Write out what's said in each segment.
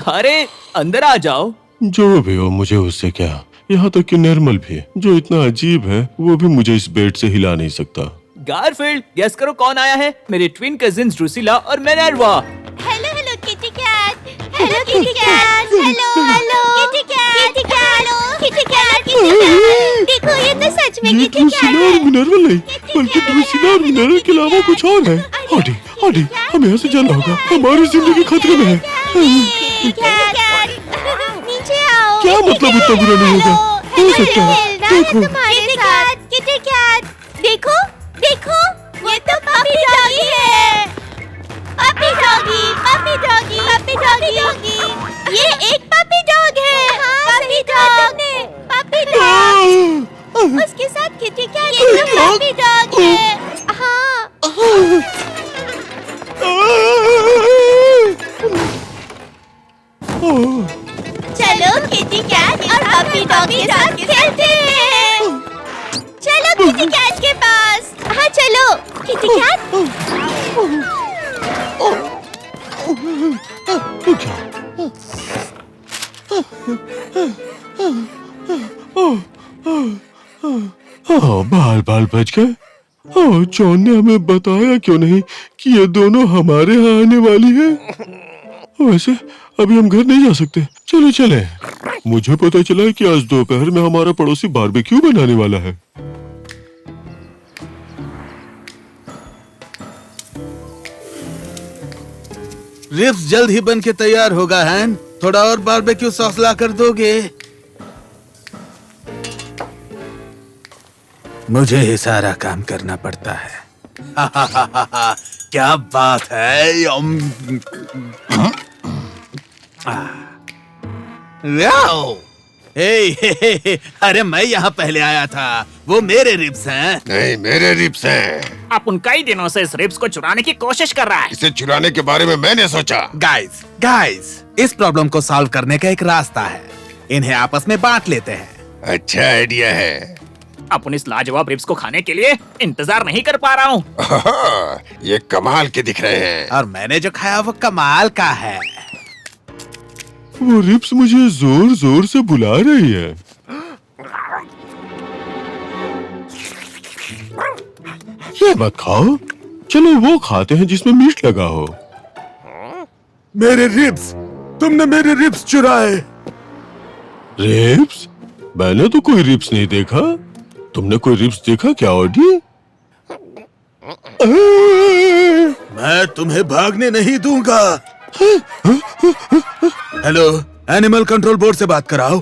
अरे अंदर आ जाओ। जो भी हो, मुझे उससे क्या। यहाँ तक कि निर्मल भी, जो इतना अजीब है, वो भी मुझे इस बेड से हिला नहीं सकता। गारफील्ड, गेस करो कौन आया है? मेरे ट्विन कजिन्स ड्रुसिला और Minerva. Hello hello kitty cat. Hello kitty cat. Hello hello kitty cat. Kitty cat. Kitty cat. Kitty cat. देखो ये तो सच में ये किटी कैट ड्रुसिला और है। मिनर्वा नहीं, बल्कि ड्रुसिला और मिनर्वा के अलावा कुछ और है। हॉडी, हॉडी, हमें यहाँ से जाना होगा। हमारी जिंदगी खतरे में है। Kitty cat. नीचे आओ। क्या मतलब इतना बुरा नहीं होगा? हो सकता है। देखो, तुम्हारे साथ किटी कैट। देखो देखो, ये तो पपी डॉगी है। Puppy doggy, puppy doggy, puppy doggy. ये एक पपी डॉग है। Puppy dog, puppy dog. उसके साथ किटी कैट, ये तो पपी डॉग है। हाँ। चलो किटी कैट और पपी डॉग के साथ खेलते हैं। चलो किटी कैट के पास। हाँ चलो किटी कैट। बाल बाल बच गए। जॉन ने हमें बताया क्यों नहीं कि ये दोनों हमारे यहाँ आने वाली है। वैसे अभी हम घर नहीं जा सकते। चलो चले। मुझे पता चला है कि आज दोपहर में हमारा पड़ोसी बारबेक्यू बनाने वाला है। रिब्स जल्द ही बन के तैयार होगा हैन। थोड़ा और बारबेक्यू सॉस ला कर दोगे? मुझे ही सारा काम करना पड़ता है। क्या बात है। वाओ! हे, अरे मैं यहाँ पहले आया था। वो मेरे रिब्स हैं। नहीं, मेरे रिब्स हैं। आप उन कई दिनों से इस रिब्स को चुराने की कोशिश कर रहा है। इसे चुराने के बारे में मैंने सोचा। गाइस, गाइस, इस प्रॉब्लम को सॉल्व करने का एक रास्ता है। इन्हें आपस में बांट लेते हैं। अच्छा आइडिया है। अपन इस लाजवाब रिब्स को खाने के लिए इंतजार नहीं कर पा रहा हूँ। ये कमाल के दिख रहे हैं। और मैंने जो खाया वो कमाल का है। वो रिब्स मुझे जोर जोर से बुला रही है। ये मत खाओ। चलो वो खाते हैं जिसमें मीट लगा हो। मेरे रिब्स, तुमने मेरे रिब्स चुराए। रिब्स? मैंने तो कोई रिब्स नहीं देखा। तुमने कोई रिब्स देखा क्या ऑडी? मैं तुम्हें भागने नहीं दूंगा। हेलो, एनिमल कंट्रोल बोर्ड से बात कराओ।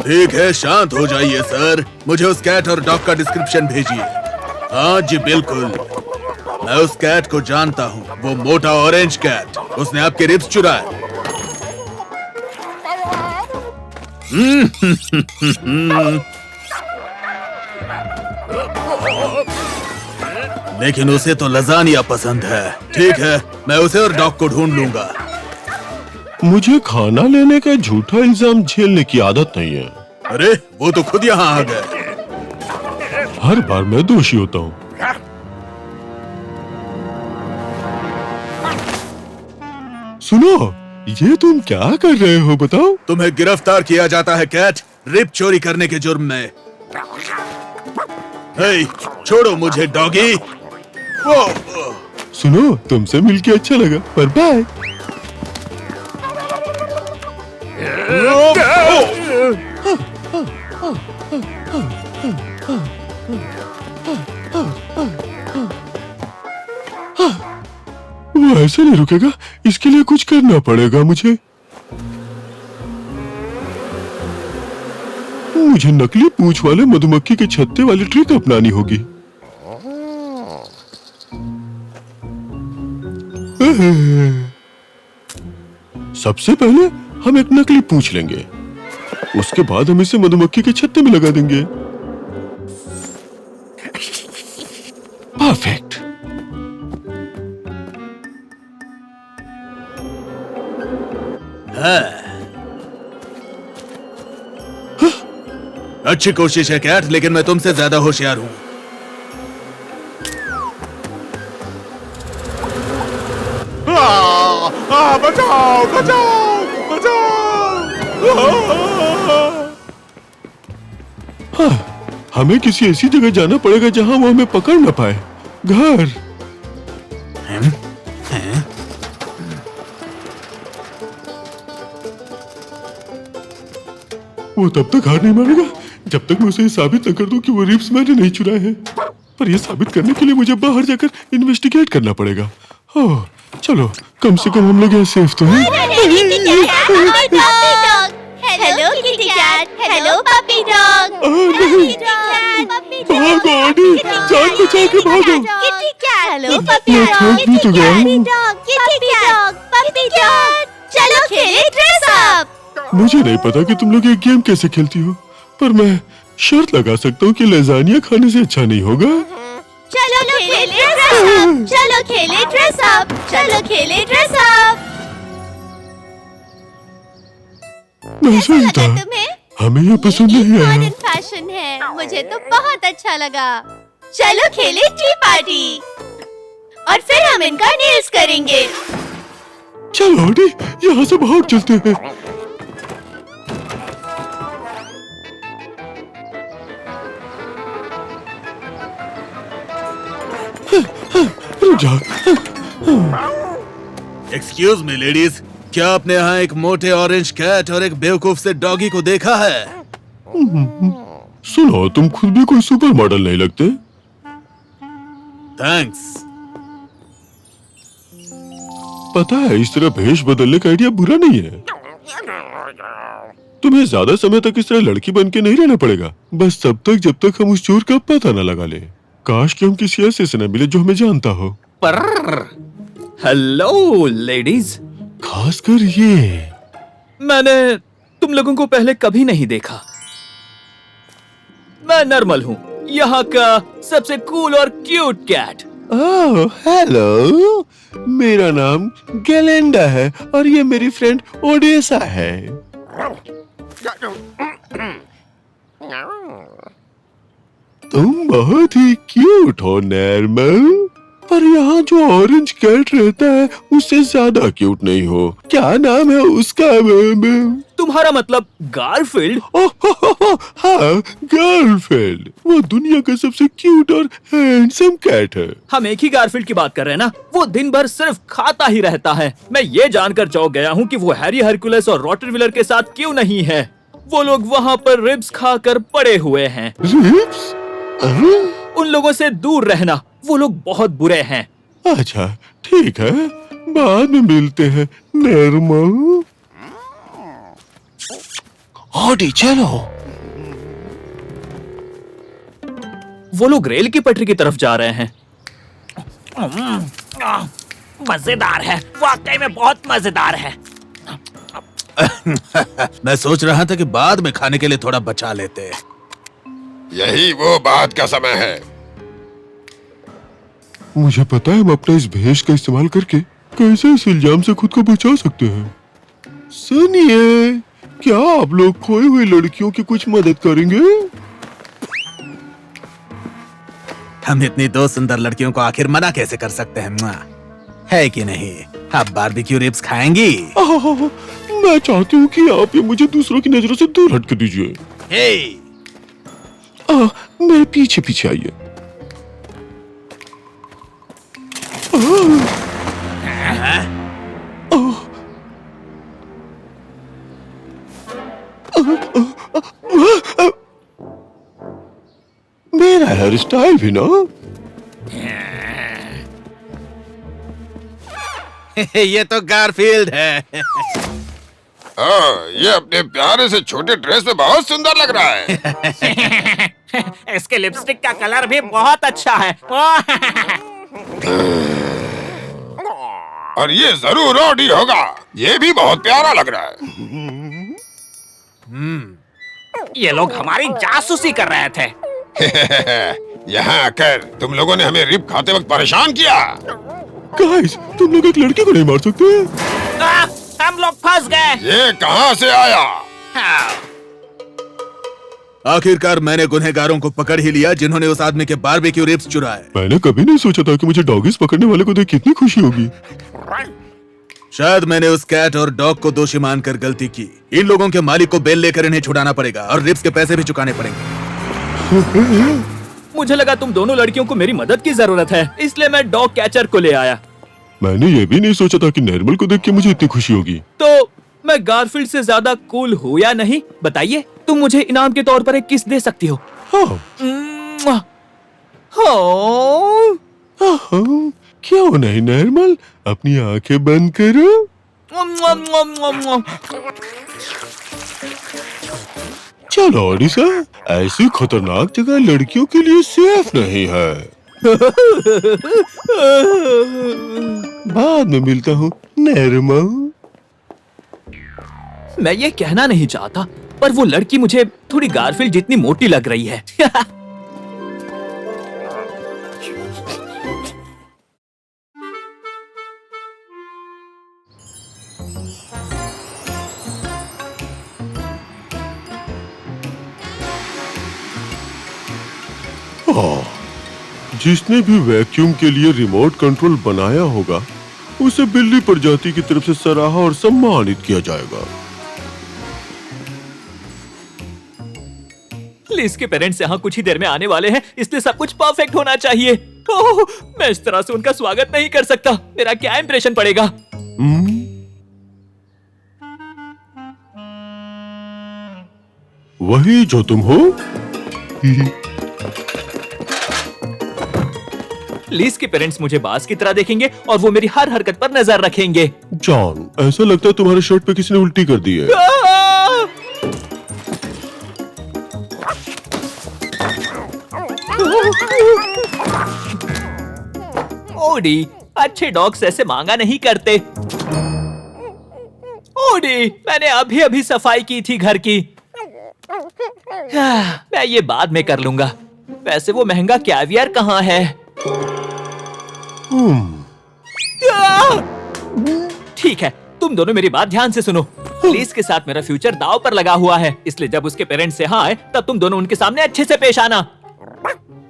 ठीक है, शांत हो जाइए सर। मुझे उस कैट और डॉग का डिस्क्रिप्शन भेजिए। हाँ जी बिल्कुल, मैं उस कैट को जानता हूँ। वो मोटा ऑरेंज कैट, उसने आपके रिब्स चुराए। लेकिन उसे तो लजानिया पसंद है। ठीक है, मैं उसे और डॉग को ढूंढ लूंगा। मुझे खाना लेने का झूठा इल्जाम झेलने की आदत नहीं है। अरे वो तो खुद यहाँ आ गए। हर बार मैं दोषी होता हूँ। सुनो, ये तुम क्या कर रहे हो बताओ? तुम्हें गिरफ्तार किया जाता है कैट, रिब चोरी करने के जुर्म में। हे, छोड़ो मुझे डॉगी। सुनो, तुमसे मिलके अच्छा लगा, पर बाय। वो ऐसे नहीं रुकेगा। इसके लिए कुछ करना पड़ेगा मुझे। मुझे नकली पूंछ वाले मधुमक्खी के छत्ते वाली ट्रिक अपनानी होगी। सबसे पहले हम एक नकली पूंछ लेंगे। उसके बाद हम इसे मधुमक्खी के छत्ते में लगा देंगे। परफेक्ट। अच्छी कोशिश है कैट, लेकिन मैं तुमसे ज्यादा होशियार हूँ। बचाओ बचाओ बचाओ। हाँ, हमें किसी ऐसी जगह जाना पड़ेगा जहाँ वो हमें पकड़ न पाए। घर। वो तब तक हार नहीं मानेगा जब तक मैं उसे ये साबित न कर दूं कि वो रिप्स मैंने नहीं चुराए हैं। पर ये साबित करने के लिए मुझे बाहर जाकर इन्वेस्टिगेट करना पड़ेगा। ओह, चलो कम से कम हम लोग यहाँ सेफ तो हैं। Hello kitty cat, hello puppy dog. भागो ऑडी, जान बचा के भागो। किटी कैट, हेलो पपी मैं डॉग। थक भी तो गया हूँ। Kitty dog, puppy dog. चलो खेलें ड्रेस अप। मुझे नहीं पता कि तुम लोग ये गेम कैसे खेलती हो, पर मैं शर्त लगा सकता हूँ कि लैजानिया खाने से अच्छा नहीं होगा। चलो खेलें ड्रेस अप। चलो खेलें ड्रेस अप। चलो खेलें ड्रेस अप। मैं सही था, तुम्हें हमें ये पसंद नहीं मॉडर्न आया। फैशन है, मुझे तो बहुत अच्छा लगा। चलो खेलें टी पार्टी और फिर हम इनका नेल्स करेंगे। चलो ऑडी, यहाँ से भाग चलते हैं। रुक जा। एक्सक्यूज मी लेडीज, क्या आपने यहाँ एक मोटे ऑरेंज कैट और एक बेवकूफ से डॉगी को देखा है? सुनो, तुम खुद भी कोई सुपर मॉडल नहीं लगते। थैंक्स। पता है, इस तरह भेष बदलने का आइडिया बुरा नहीं है। तुम्हें ज्यादा समय तक इस तरह लड़की बन के नहीं रहना पड़ेगा, बस तब तक जब तक हम उस चोर का पता न लगा ले। काश कि हम किसी ऐसे से न मिले जो हमें जानता हो। पर हेलो लेडीज, खासकर ये। मैंने तुम लोगों को पहले कभी नहीं देखा। मैं नर्मल हूँ, यहाँ का सबसे कूल और क्यूट कैट। ओह, हेलो, मेरा नाम गैलेंडा है और ये मेरी फ्रेंड ओडेसा है। तुम बहुत ही क्यूट हो नॉर्मल, पर यहाँ जो ऑरेंज कैट रहता है उससे ज्यादा क्यूट नहीं हो। क्या नाम है उसका? तुम्हारा मतलब गारफील्ड? हाँ, गर्लफ्रेंड। वो दुनिया का सबसे क्यूट और हैंडसम कैट है। हम एक ही गारफील्ड की बात कर रहे हैं ना? वो दिन भर सिर्फ खाता ही रहता है। मैं ये जानकर चौंक गया हूँ कि वो हैरी हरकुलस और रॉटरविलर के साथ क्यों नहीं है। वो लोग वहाँ पर रिब्स खाकर पड़े हुए हैं। रिब्स? उन लोगों से दूर रहना, वो लोग बहुत बुरे हैं। अच्छा, ठीक है, बाद में मिलते हैं नॉर्मल। ऑडी, चलो। वो लोग रेल की पटरी की तरफ जा रहे हैं। मजेदार है, वाकई में बहुत मजेदार है। मैं सोच रहा था कि बाद में खाने के लिए थोड़ा बचा लेते। यही वो बात का समय है। मुझे पता है हम अपना इस भेष का इस्तेमाल करके कैसे इस इल्जाम से खुद को बचा सकते हैं। सुनिए, क्या आप लोग खोई हुई लड़कियों की कुछ मदद करेंगे? हम इतनी दो सुंदर लड़कियों को आखिर मना कैसे कर सकते हैं? मुआ। है कि नहीं? आप बारबेक्यू रिब्स खाएंगी? मैं चाहती हूँ कि आप ये मुझे दूसरों की नजरों से दूर हट कर दीजिए। हे! मेरे पीछे पीछे आइए। मेरा हेयर स्टाइल भी ना। ये तो गारफील्ड है। ये अपने प्यारे से छोटे ड्रेस में बहुत सुंदर लग रहा है। इसके लिपस्टिक का कलर भी बहुत अच्छा है। और ये जरूर ऑडी होगा। ये भी बहुत प्यारा लग रहा है। ये लोग हमारी जासूसी कर रहे थे। यहाँ आकर तुम लोगों ने हमें रिब खाते वक्त परेशान किया। गाइस, तुम लोग एक लड़की को नहीं मार सकते? हम लोग फंस गए। ये कहाँ से आया? आखिरकार मैंने गुनहगारों को पकड़ ही लिया जिन्होंने उस आदमी के बारबेक्यू रिब्स चुराए। मैंने कभी नहीं सोचा था कि मुझे डॉगीज पकड़ने वाले को देख कितनी खुशी होगी। शायद मैंने उस कैट और डॉग को दोषी मानकर गलती की। इन लोगों के मालिक को बेल लेकर इन्हें छुड़ाना पड़ेगा और रिप्स के पैसे भी चुकाने पड़ेंगे। मुझे लगा तुम दोनों लड़कियों को मेरी मदद की जरूरत है, इसलिए मैं डॉग कैचर को ले आया। मैंने ये भी नहीं सोचा था कि नॉर्मल को देख के मुझे इतनी खुशी होगी। तो मैं गारफील्ड से ज्यादा कूल हूँ या नहीं? बताइए, तुम मुझे इनाम के तौर पर एक किस दे सकती हो? हाँ, हाँ। हाँ, क्यों नहीं नॉर्मल, अपनी आंखें बंद करो। चलो ओडिशा, ऐसी खतरनाक जगह लड़कियों के लिए सेफ नहीं है। बाद में मिलता हूँ नॉर्मल। मैं ये कहना नहीं चाहता, पर वो लड़की मुझे थोड़ी गारफील्ड जितनी मोटी लग रही है। जिसने भी वैक्यूम के लिए रिमोट कंट्रोल बनाया होगा, उसे बिल्ली प्रजाति की तरफ से सराहा और सम्मानित किया जाएगा। लिज के पेरेंट्स यहाँ कुछ ही देर में आने वाले हैं, इसलिए सब कुछ परफेक्ट होना चाहिए। ओह, मैं इस तरह से उनका स्वागत नहीं कर सकता। मेरा क्या इंप्रेशन पड़ेगा? वही जो तुम हो। लिज के पेरेंट्स मुझे बाज की तरह देखेंगे और वो मेरी हर हरकत पर नजर रखेंगे। जॉन, ऐसा लगता है तुम्हारे शर्ट पे किसी ने उल्टी कर दी है। ओडी, अच्छे डॉग्स ऐसे मांगा नहीं करते। ओडी, मैंने अभी अभी सफाई की थी घर की। मैं ये बाद में कर लूंगा। वैसे वो महंगा कैवियर कहाँ है? ठीक है, तुम दोनों मेरी बात ध्यान से सुनो। लिज के साथ मेरा फ्यूचर दांव पर लगा हुआ है, इसलिए जब उसके पेरेंट्स यहाँ आए तब तुम दोनों उनके सामने अच्छे से पेश आना।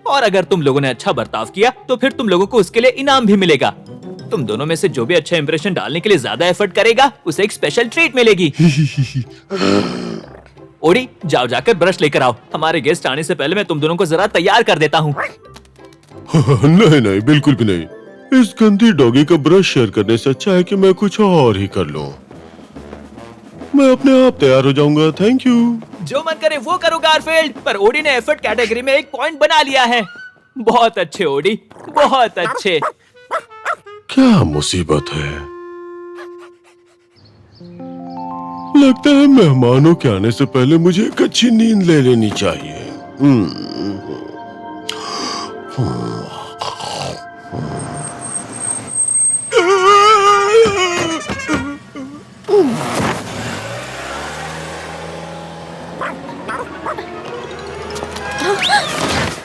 और अगर तुम लोगों ने अच्छा बर्ताव किया तो फिर तुम लोगों को उसके लिए इनाम भी मिलेगा। तुम दोनों में से जो भी अच्छा इंप्रेशन डालने के लिए ज्यादा एफर्ट करेगा, उसे एक स्पेशल ट्रीट मिलेगी। ओडी, जाओ जाकर ब्रश लेकर आओ। हमारे गेस्ट आने से पहले मैं तुम दोनों को जरा तैयार कर देता हूँ। नहीं नहीं, बिल्कुल भी नहीं। इस गंदी डॉगी का ब्रश शेयर करने से अच्छा है कि मैं कुछ और ही कर लूं। मैं अपने आप तैयार हो जाऊंगा, थैंक यू। जो मन करे वो करो गारफील्ड, पर ओडी ने एफर्ट कैटेगरी में एक पॉइंट बना लिया है। बहुत अच्छे ओडी, बहुत अच्छे। क्या मुसीबत है। लगता है मेहमानों के आने से पहले मुझे एक अच्छी नींद ले लेनी चाहिए।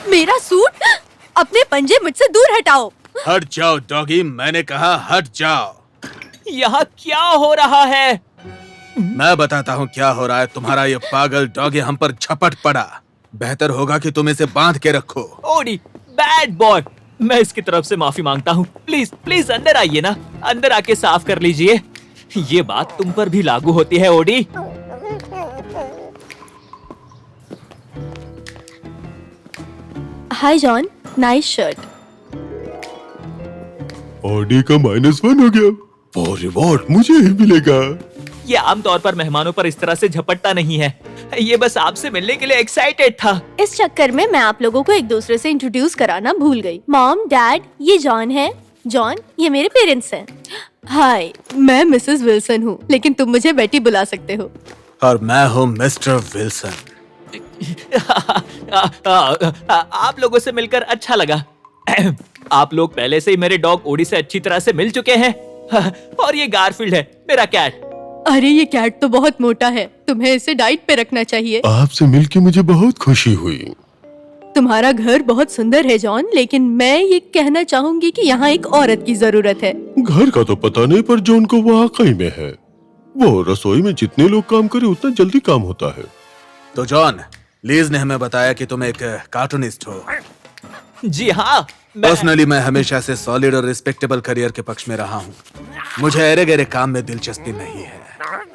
मेरा सूट, अपने पंजे मुझसे दूर हटाओ। हट जाओ डॉगी, मैंने कहा हट जाओ। यहाँ क्या हो रहा है? मैं बताता हूँ क्या हो रहा है। तुम्हारा ये पागल डॉगी हम पर झपट पड़ा। बेहतर होगा कि तुम इसे बांध के रखो। Odie, bad boy. मैं इसकी तरफ से माफी मांगता हूँ। प्लीज प्लीज अंदर आइए ना, अंदर आके साफ कर लीजिए। ये बात तुम पर भी लागू होती है ओडी। हाय जॉन, नाइस शर्ट। ऑडी का -1 हो गया और रिवॉर्ड मुझे ही मिलेगा। ये आमतौर पर मेहमानों पर इस तरह से झपटता नहीं है। ये बस आपसे मिलने के लिए एक्साइटेड था। इस चक्कर में मैं आप लोगों को एक दूसरे से इंट्रोड्यूस कराना भूल गई। मॉम, डैड, ये जॉन है। जॉन, ये मेरे पेरेंट्स हैं। हाय, मैं मिसेस विल्सन हूँ, लेकिन तुम मुझे बेटी बुला सकते हो। और मैं हूँ मिस्टर विल्सन। आप लोगों से मिलकर अच्छा लगा। आप लोग पहले से ही मेरे डॉग ओडी से अच्छी तरह से मिल चुके हैं। और ये गारफील्ड है, मेरा कैट। अरे ये कैट तो बहुत मोटा है, तुम्हें इसे डाइट पे रखना चाहिए। आपसे मिलके मुझे बहुत खुशी हुई। तुम्हारा घर बहुत सुंदर है जॉन, लेकिन मैं ये कहना चाहूंगी कि यहाँ एक औरत की जरूरत है। घर का तो पता नहीं, पर जो उनको वाकई में है। वो रसोई में जितने लोग काम करे उतना जल्दी काम होता है। तो जॉन, लीज ने हमें बताया कि तुम एक कार्टूनिस्ट हो। जी हाँ, पर्सनली मैं हमेशा से सॉलिड और रिस्पेक्टेबल करियर के पक्ष में रहा हूँ। मुझे अरे गहरे काम में दिलचस्पी नहीं है।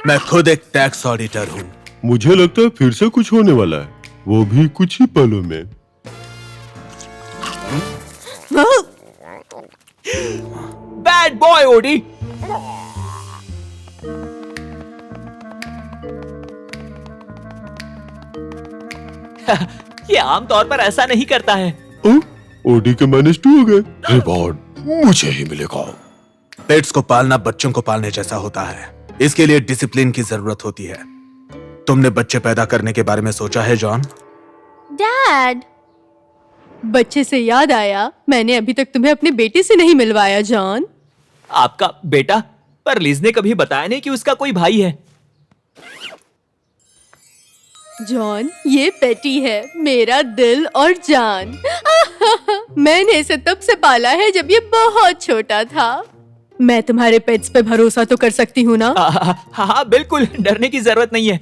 मैं खुद एक टैक्स ऑडिटर हूँ। मुझे लगता है फिर से कुछ होने वाला है, वो भी कुछ ही पलों में। Bad boy Odie. ये आमतौर पर ऐसा नहीं करता है। ओडी के -2 हो गए। रिवॉर्ड मुझे ही मिलेगा। पेट्स को पालना बच्चों को पालने जैसा होता है। इसके लिए डिसिप्लिन की जरूरत होती है। तुमने बच्चे पैदा करने के बारे में सोचा है जॉन? डैड, बच्चे से याद आया, मैंने अभी तक तुम्हें अपने बेटे से नहीं मिलवाया जॉन। आपका बेटा? पर लिज ने कभी बताया नहीं कि उसका कोई भाई है। जॉन, ये पेटी है, मेरा दिल और जान। मैंने इसे तब से पाला है जब ये बहुत छोटा था। मैं तुम्हारे पेट्स पे भरोसा तो कर सकती हूँ ना? हाँ बिल्कुल, डरने की जरूरत नहीं है।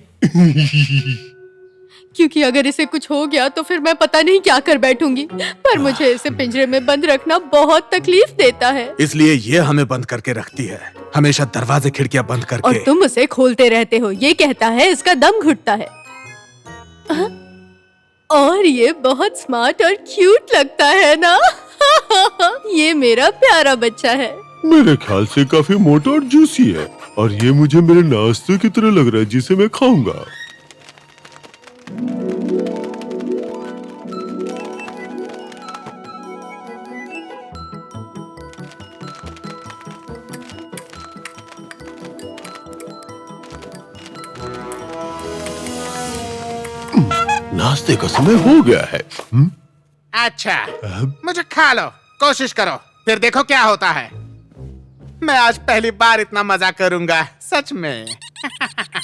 क्योंकि अगर इसे कुछ हो गया तो फिर मैं पता नहीं क्या कर बैठूंगी। पर मुझे इसे पिंजरे में बंद रखना बहुत तकलीफ देता है। इसलिए ये हमें बंद करके रखती है, हमेशा दरवाजे खिड़कियां बंद करके। और तुम उसे खोलते रहते हो। ये कहता है इसका दम घुटता है। और ये बहुत स्मार्ट और क्यूट लगता है ना? ये मेरा प्यारा बच्चा है। मेरे ख्याल से काफी मोटा और जूसी है, और ये मुझे मेरे नाश्ते की तरह लग रहा है जिसे मैं खाऊंगा। नाश्ते का समय हो गया है। अच्छा, मुझे खा लो, कोशिश करो, फिर देखो क्या होता है। मैं आज पहली बार इतना मजा करूंगा, सच में।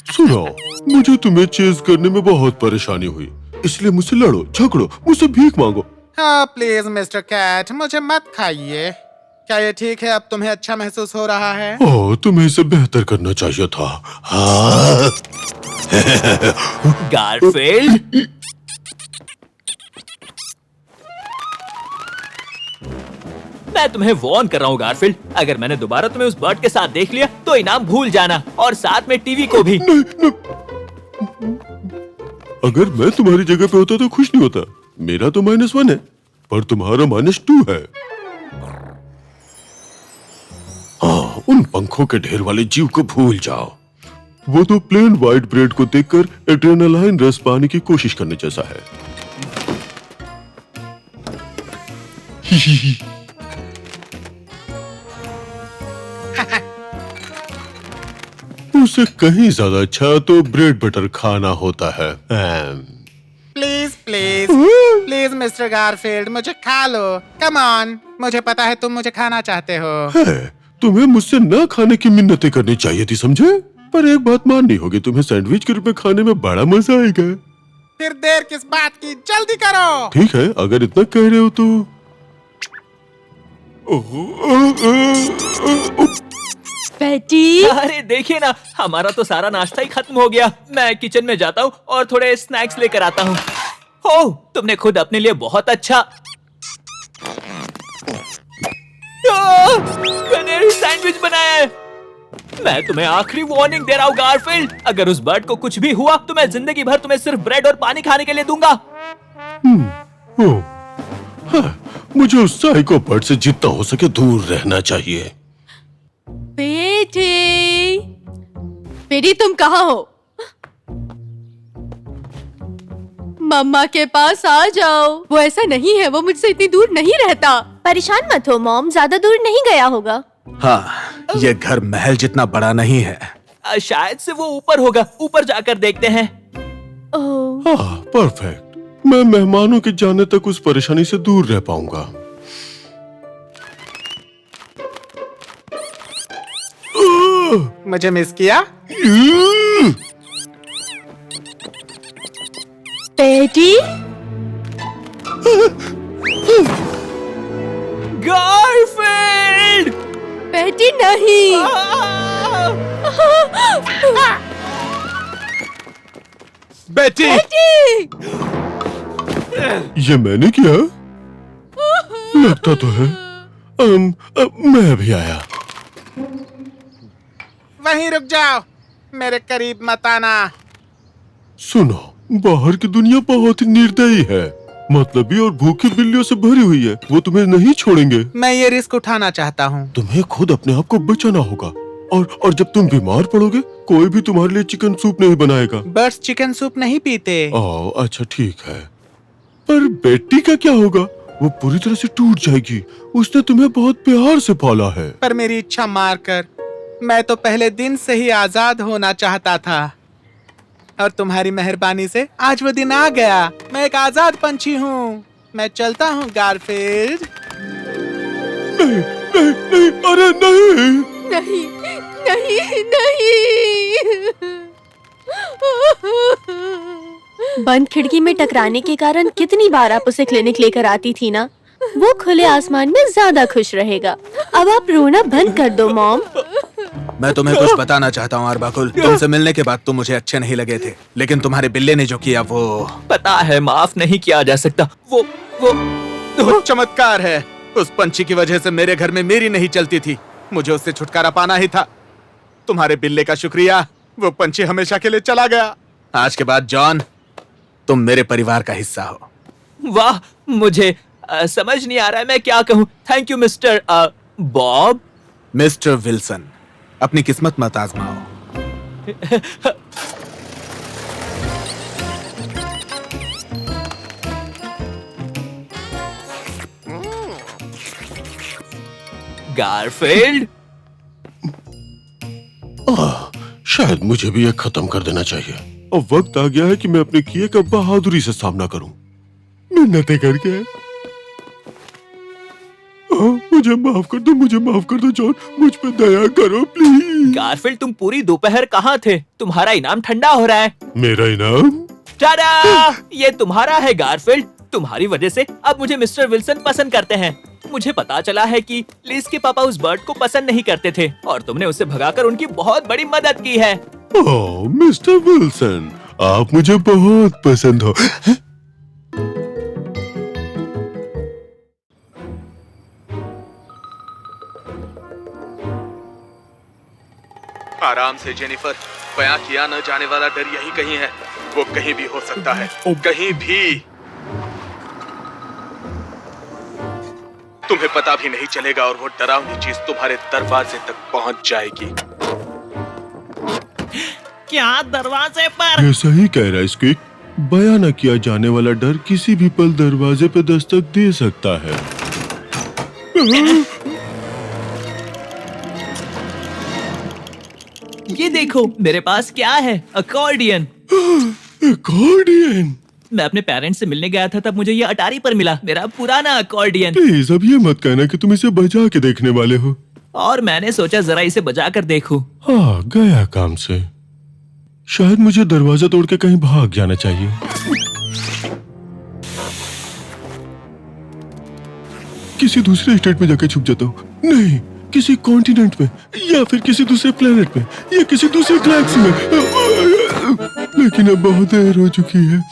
सुनो, मुझे तुम्हें चेज करने में बहुत परेशानी हुई, इसलिए मुझसे लड़ो, झगड़ो, मुझसे भीख मांगो। हाँ प्लीज मिस्टर कैट, मुझे मत खाइए। क्या ये ठीक है? अब तुम्हें अच्छा महसूस हो रहा है? ओह, तुम्हें इसे बेहतर करना चाहिए था। हाँ। गारफील्ड, मैं तुम्हें वार्न कर रहा हूँ गारफील्ड, अगर मैंने दोबारा तुम्हें उस बर्ड के साथ देख लिया तो इनाम भूल जाना, और साथ में टीवी को भी। अगर मैं तुम्हारी जगह पे होता तो खुश नहीं होता। मेरा तो -1 है, पर तुम्हारा -2 है। हाँ, उन पंखों के ढेर वाले जीव को भूल जाओ। वो तो प्लेन व्हाइट ब्रेड को देखकर एड्रेनालाइन रस पाने की कोशिश करने जैसा है। उससे कहीं ज्यादा अच्छा तो ब्रेड बटर खाना होता है। Please please please mister Garfield, मुझे खा लो। कम ऑन, मुझे पता है तुम मुझे खाना चाहते हो। तुम्हें मुझसे न खाने की मिन्नतें करनी चाहिए थी, समझे? पर एक बात माननी होगी, तुम्हें सैंडविच के रूप में खाने में बड़ा मजा आएगा। फिर देर किस बात की, जल्दी करो। ठीक है, अगर इतना कह रहे हो तो। पेटी, अरे देखिए ना, हमारा तो सारा नाश्ता ही खत्म हो गया। मैं किचन में जाता हूँ और थोड़े स्नैक्स लेकर आता हूँ। ओह, तुमने खुद अपने लिए बहुत अच्छा कनेरी सैंडविच बनाया है। मैं तुम्हें आखिरी वार्निंग दे रहा हूँ गारफील्ड, अगर उस बर्ड को कुछ भी हुआ तो मैं जिंदगी भर तुम्हें सिर्फ ब्रेड और पानी खाने के लिए दूंगा। हाँ, मुझे उस साइको बर्ड से जितना हो सके दूर रहना चाहिए। पेटी, पेटी तुम कहाँ हो? मम्मा के पास आ जाओ। वो ऐसा नहीं है, वो मुझसे इतनी दूर नहीं रहता। परेशान मत हो मॉम, ज्यादा दूर नहीं गया होगा। हाँ, ये घर महल जितना बड़ा नहीं है। शायद से वो ऊपर होगा, ऊपर जाकर देखते हैं। ओह, हाँ, परफेक्ट। मैं मेहमानों के जाने तक उस परेशानी से दूर रह पाऊंगा। मुझे मिस किया? पेटी, गारफील्ड! पेटी नहीं। बेटी, ये मैंने किया? लगता तो है। मैं भी आया। वहीं रुक जाओ, मेरे करीब मत आना। सुनो, बाहर की दुनिया बहुत ही निर्दयी है, मतलबी और भूखी बिल्लियों से भरी हुई है। वो तुम्हें नहीं छोड़ेंगे। मैं ये रिस्क उठाना चाहता हूँ। तुम्हें खुद अपने आप को बचाना होगा। और जब तुम बीमार पड़ोगे, कोई भी तुम्हारे लिए चिकन सूप नहीं बनाएगा। बर्ड्स चिकन सूप नहीं पीते। ओह, अच्छा ठीक है। पर बेटी का क्या होगा? वो पूरी तरह से टूट जाएगी। उसने तुम्हें बहुत प्यार से पाला है। पर मेरी इच्छा मारकर मैं तो पहले दिन से ही आजाद होना चाहता था, और तुम्हारी मेहरबानी से आज वो दिन आ गया। मैं एक आजाद पंछी हूँ। मैं चलता हूँ गारफील्ड। नहीं, नहीं, नहीं, अरे नहीं। नहीं नहीं नहीं। बंद खिड़की में टकराने के कारण कितनी बार आप उसे क्लिनिक लेकर आती थी ना। वो खुले आसमान में ज्यादा खुश रहेगा। अब आप रोना बंद कर दो मॉम। मैं तुम्हें कुछ बताना चाहता हूँ आरबाकुल। तुमसे मिलने के बाद तुम मुझे अच्छे नहीं लगे थे, लेकिन तुम्हारे बिल्ले ने जो किया वो पता है, माफ नहीं किया जा सकता। वो चमत्कार है। उस पंछी की वजह से मेरे घर में मेरी नहीं चलती थी। मुझे उससे छुटकारा पाना ही था। तुम्हारे बिल्ले का शुक्रिया, वो पंछी हमेशा के लिए चला गया। आज के बाद जॉन, तुम मेरे परिवार का हिस्सा हो। वाह, मुझे समझ नहीं आ रहा है मैं क्या कहूँ। Thank you mister Bob. Mister Wilson, अपनी किस्मत मत आजमाओ। गारफील्ड, शायद मुझे भी ये खत्म कर देना चाहिए। अब वक्त आ गया है कि मैं अपने किए का बहादुरी से सामना करूं। मिन्नतें करके। मुझे माफ कर दो, मुझे माफ कर दो जॉन, मुझ पे दया करो प्लीज। गारफील्ड, तुम पूरी दोपहर कहाँ थे? तुम्हारा इनाम ठंडा हो रहा है। मेरा इनाम? टाडा! ये तुम्हारा है गारफील्ड। तुम्हारी वजह से अब मुझे मिस्टर विल्सन पसंद करते हैं। मुझे पता चला है कि लिज के पापा उस बर्ड को पसंद नहीं करते थे और तुमने उसे भगाकर उनकी बहुत बड़ी मदद की है। ओह मिस्टर विल्सन, आप मुझे बहुत पसंद हो। आराम से जेनिफर, बयां किया न जाने वाला डर यही कहीं है। वो कहीं भी हो सकता है, कहीं भी। तुम्हें पता भी नहीं चलेगा और वो डरावनी चीज तुम्हारे दरवाजे तक पहुंच जाएगी। क्या दरवाजे पर? ये सही कह रहा है स्क्विक। बयां न किया जाने वाला डर किसी भी पल दरवाजे पे दस्तक दे सकता है। ये देखो, मेरे पास क्या है? अकॉर्डियन। अकॉर्डियन? मैं अपने पेरेंट्स से मिलने गया था, तब मुझे ये अटारी पर मिला, मेरा पुराना अकॉर्डियन। प्लीज अब ये मत कहना कि तुम इसे बजा के देखने वाले हो। और मैंने सोचा जरा इसे बजा कर देखूं। हाँ, गया काम से। शायद मुझे दरवाजा तोड़ के कहीं भाग जाना चाहिए। किसी दूसरे स्टेट में जाके छुप जाता हूँ। नहीं, किसी कॉन्टिनेंट में, या फिर किसी दूसरे प्लेनेट में, या किसी दूसरे गैलेक्सी में। लेकिन अब बहुत देर हो चुकी है।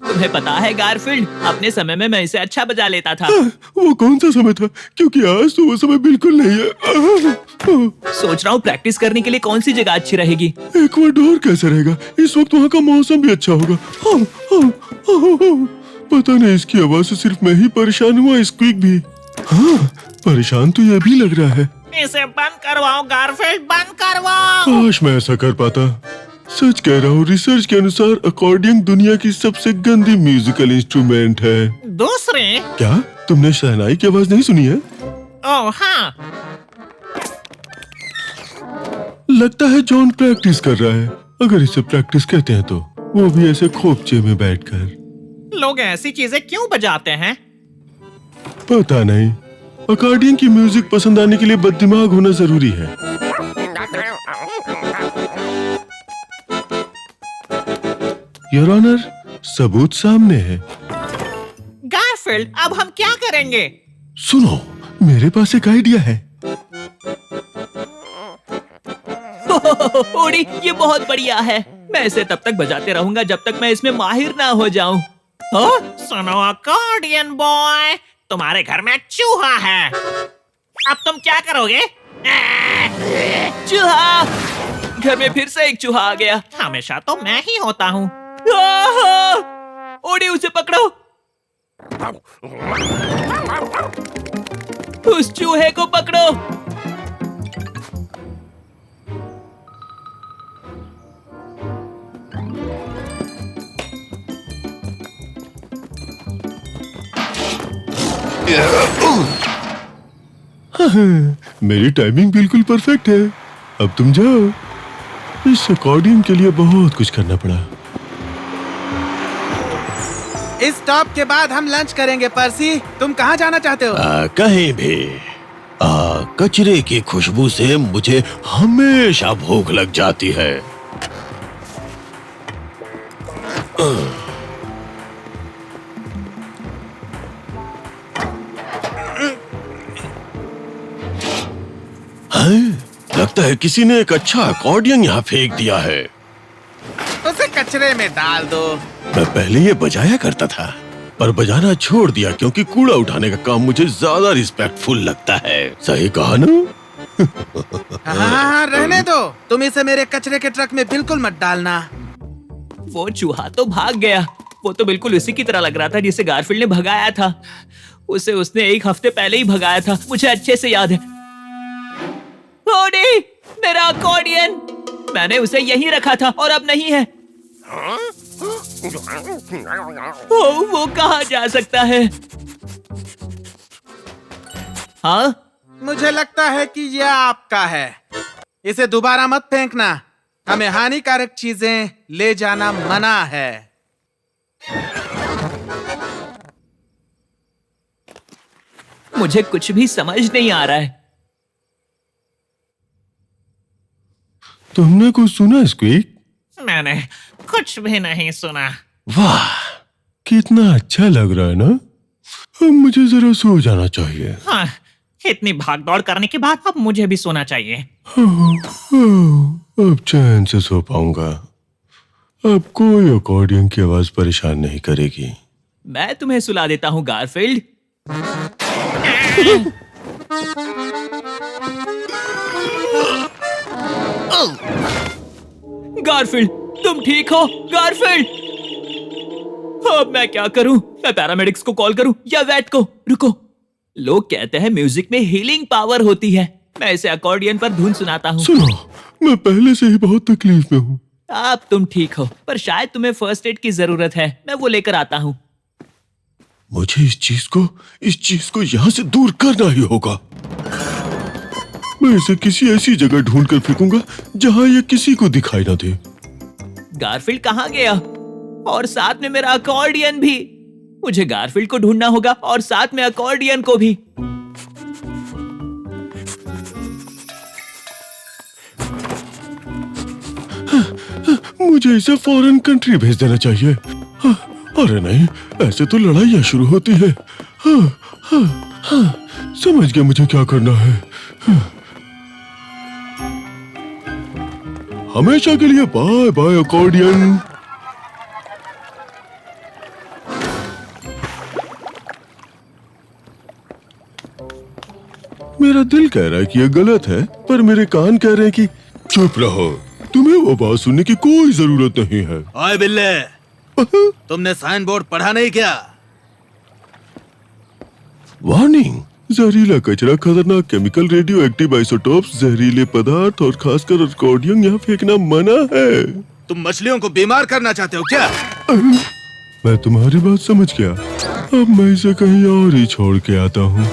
तुम्हें पता है गारफील्ड, अपने समय में मैं इसे अच्छा बजा लेता था। वो कौन सा समय था? क्योंकि आज तो वो समय बिल्कुल नहीं है। सोच रहा हूँ प्रैक्टिस करने के लिए कौन सी जगह अच्छी रहेगी। इक्वाडोर कैसे रहेगा? इस वक्त वहाँ का मौसम भी अच्छा होगा। पता नहीं, इसकी आवाज से सिर्फ मैं ही परेशान हुआ, स्क्विक भी। हाँ, परेशान तो ये भी लग रहा है। इसे बंद करवाओ गारफील्ड, बंद करवाओ। काश मैं ऐसा कर पाता। सच कह रहा हूँ, रिसर्च के अनुसार अकॉर्डियन दुनिया की सबसे गंदी म्यूजिकल इंस्ट्रूमेंट है। दूसरे? क्या तुमने शहनाई की आवाज नहीं सुनी है? ओह हाँ। लगता है जॉन प्रैक्टिस कर रहा है। अगर इसे प्रैक्टिस कहते हैं तो, वो भी ऐसे खोपचे में बैठकर। लोग ऐसी चीजें क्यों बजाते हैं? पता नहीं। अकॉर्डियन की म्यूजिक पसंद आने के लिए बददिमाग होना जरूरी है। योर ऑनर, सबूत सामने है। गारफील्ड, अब हम क्या करेंगे? सुनो, मेरे पास एक आइडिया है। ओडी, ये बहुत बढ़िया है। मैं इसे तब तक बजाते रहूंगा जब तक मैं इसमें माहिर ना हो जाऊं। सुनो अकॉर्डियन बॉय, तुम्हारे घर में चूहा है। अब तुम क्या करोगे? चूहा! घर में फिर से एक चूहा आ गया। हमेशा तो मैं ही होता हूँ। ओडी, उसे पकड़ो। उस चूहे को पकड़ो। मेरी टाइमिंग बिल्कुल परफेक्ट है। अब तुम जाओ। इस अकॉर्डियन के लिए बहुत कुछ करना पड़ा। इस स्टॉप के बाद हम लंच करेंगे। पर्सी, तुम कहाँ जाना चाहते हो? कहीं भी। कचरे की खुशबू से मुझे हमेशा भूख लग जाती है। लगता है किसी ने एक अच्छा अकॉर्डियन यहाँ फेंक दिया है। उसे कचरे में डाल दो। मैं पहले ये बजाया करता था, पर बजाना छोड़ दिया क्योंकि कूड़ा उठाने का काम मुझे ज्यादा रिस्पेक्टफुल लगता है। सही कहा ना? हाँ, रहने दो। तुम इसे मेरे कचरे के ट्रक में बिल्कुल मत डालना। वो चूहा तो भाग गया। वो तो बिल्कुल उसी की तरह लग रहा था जिसे गारफील्ड ने भगाया था। उसे उसने एक हफ्ते पहले ही भगाया था, मुझे अच्छे से याद है। ओडी, मेरा अकॉर्डियन! मैंने उसे यहीं रखा था और अब नहीं है। वो कहाँ जा सकता है? हाँ? मुझे लगता है कि यह आपका है। इसे दोबारा मत फेंकना। हमें हानिकारक चीजें ले जाना मना है। मुझे कुछ भी समझ नहीं आ रहा है। तुमने कुछ सुना स्क्वीक? मैंने कुछ भी नहीं सुना। वाह, कितना अच्छा लग रहा है ना? अब मुझे जरा सो जाना चाहिए। हाँ, इतनी भागदौड़ करने के बाद अब मुझे भी सोना चाहिए। अब चैन से सो पाऊंगा। अब कोई अकॉर्डियन की आवाज परेशान नहीं करेगी। मैं तुम्हें सुला देता हूँ गारफील्ड। गारफील्ड, तुम ठीक हो? गारफील्ड! अब मैं क्या करूं? मैं पैरामेडिक्स को कॉल करूं या वैट को? रुको, लोग कहते हैं म्यूजिक में हीलिंग पावर होती है। मैं इसे अकॉर्डियन पर धुन सुनाता हूँ। सुनो, मैं पहले से ही बहुत तकलीफ में हूँ। अब तुम ठीक हो, पर शायद तुम्हें फर्स्ट एड की जरूरत है। मैं वो लेकर आता हूँ। मुझे इस चीज को यहाँ से दूर करना ही होगा। मैं इसे किसी ऐसी जगह ढूंढ कर फेंकूंगा जहाँ ये किसी को दिखाई ना दे। गारफील्ड कहाँ गया? और साथ में मेरा अकॉर्डियन भी। मुझे गारफील्ड को ढूंढना होगा और साथ में अकॉर्डियन को भी। मुझे इसे फॉरेन कंट्री भेज देना चाहिए। अरे नहीं, ऐसे तो लड़ाइयाँ शुरू होती है। समझ गया मुझे क्या करना है। हमेशा के लिए बाय बाय अकॉर्डियन। मेरा दिल कह रहा है कि यह गलत है, पर मेरे कान कह रहे हैं कि चुप रहो, तुम्हें वो बात सुनने की कोई जरूरत नहीं है। ओए बिल्ले, तुमने साइन बोर्ड पढ़ा नहीं क्या? वार्निंग, जहरीला कचरा, खतरनाक केमिकल, रेडियो एक्टिव आइसोटोप्स, जहरीले पदार्थ और खासकर अकॉर्डियन यहाँ फेंकना मना है। तुम मछलियों को बीमार करना चाहते हो क्या? मैं तुम्हारी बात समझ गया। अब मैं इसे कहीं और ही छोड़ के आता हूँ।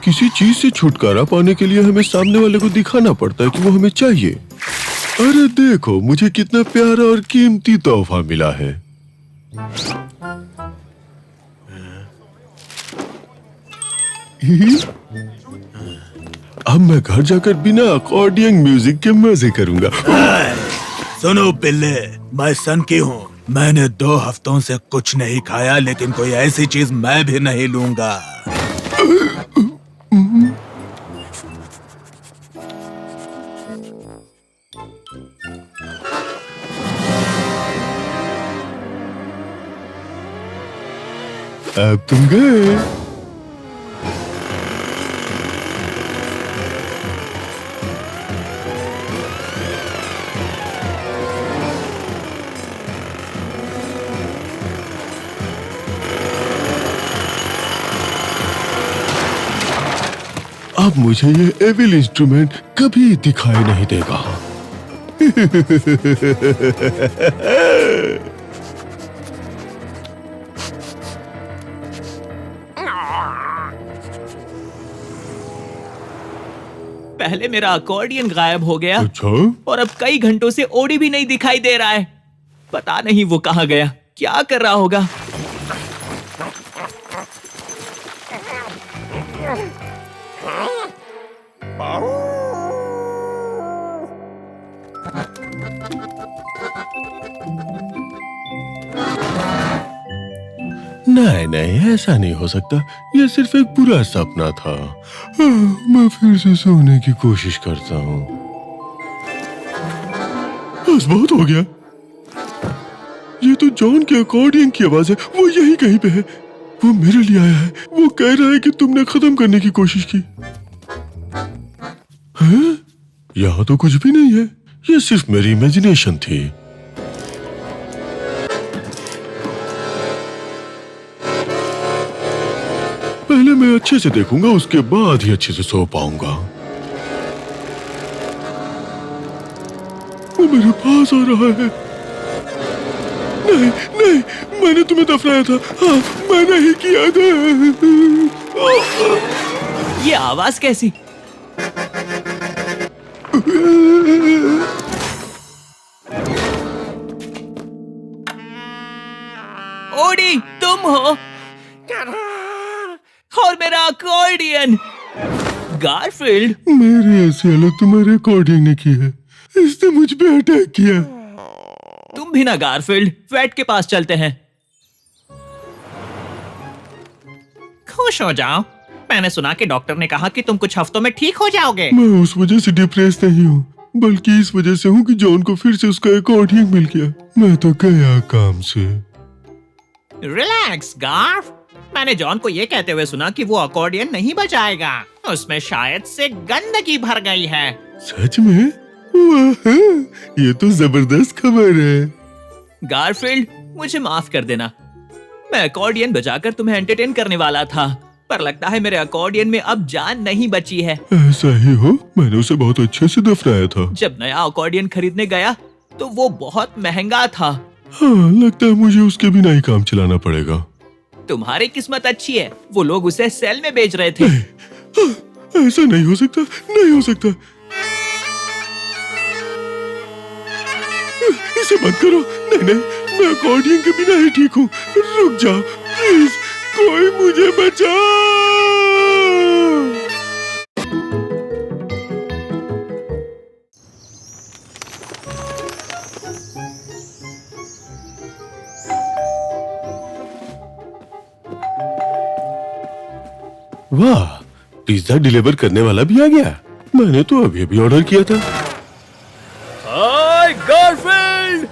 किसी चीज से छुटकारा पाने के लिए हमें सामने वाले को दिखाना पड़ता है कि वो हमें चाहिए। अरे देखो, मुझे कितना प्यारा और कीमती तोहफा मिला है। अब मैं घर जाकर बिना अकॉर्डियन म्यूजिक के मजे करूंगा। सुनो बिल्ले, मैं सन की हूँ। मैंने 2 हफ्तों से कुछ नहीं खाया, लेकिन कोई ऐसी चीज मैं भी नहीं लूंगा। अब तुम गए। अब मुझे ये एविल इंस्ट्रूमेंट कभी दिखाई नहीं देगा। पहले मेरा अकॉर्डियन गायब हो गया अच्छा, और अब कई घंटों से ओडी भी नहीं दिखाई दे रहा है। पता नहीं वो कहाँ गया, क्या कर रहा होगा। नहीं नहीं, ऐसा नहीं हो सकता। ये सिर्फ एक बुरा सपना था। मैं फिर से सोने की कोशिश करता हूँ। बस बहुत हो गया। ये तो जॉन के अकॉर्डियन की आवाज है। वो यही कहीं पे है। वो मेरे लिए आया है। वो कह रहा है कि तुमने खत्म करने की कोशिश की। हैं? यहाँ तो कुछ भी नहीं है। ये सिर्फ मेरी इमेजिनेशन थी। पहले मैं अच्छे से देखूंगा, उसके बाद ही अच्छे से सो पाऊंगा। वो मेरे पास आ रहा है। नहीं नहीं, मैंने तुम्हें दफनाया था। हाँ, मैंने ही किया था। ये आवाज कैसी? ओडी, तुम हो? और मेरा अकॉर्डियन। गारफील्ड, मेरे ऐसे अलग तुम्हारे अकॉर्डिंग ने की है। इसने मुझ पे अटैक किया। तुम भी ना गारफील्ड। वेट के पास चलते हैं। खुश हो जाओ। मैंने सुना कि डॉक्टर ने कहा कि तुम कुछ हफ्तों में ठीक हो जाओगे। मैं उस वजह से डिप्रेस नहीं हूँ, बल्कि इस वजह से हूँ कि जॉन को फिर से उसका अकॉर्डिंग मिल गया। मैं तो गया काम से। रिलैक्स गार्फ। मैंने जॉन को ये कहते हुए सुना कि वो अकॉर्डियन नहीं बजाएगा। उसमें शायद से गंदगी भर गई है। सच में? वाह, ये तो जबरदस्त खबर है। गारफील्ड, मुझे माफ कर देना। मैं अकॉर्डियन बजाकर तुम्हें एंटरटेन करने वाला था, पर लगता है मेरे अकॉर्डियन में अब जान नहीं बची है। ऐसा ही हो। मैंने उसे बहुत अच्छे से दफनाया था। जब नया अकॉर्डियन खरीदने गया तो वो बहुत महंगा था। हाँ, लगता है मुझे उसके बिना ही काम चलाना पड़ेगा। तुम्हारी किस्मत अच्छी है, वो लोग उसे सेल में बेच रहे थे। ऐसा नहीं हो सकता, नहीं हो सकता। इसे मत करो। नहीं नहीं, मैं अकॉर्डियन के बिना ही ठीक हूँ। रुक जाओ प्लीज, कोई मुझे बचाओ। वाह, पिज्जा डिलीवर करने वाला भी आ गया। मैंने तो अभी अभी ऑर्डर किया था। हाय गारफील्ड!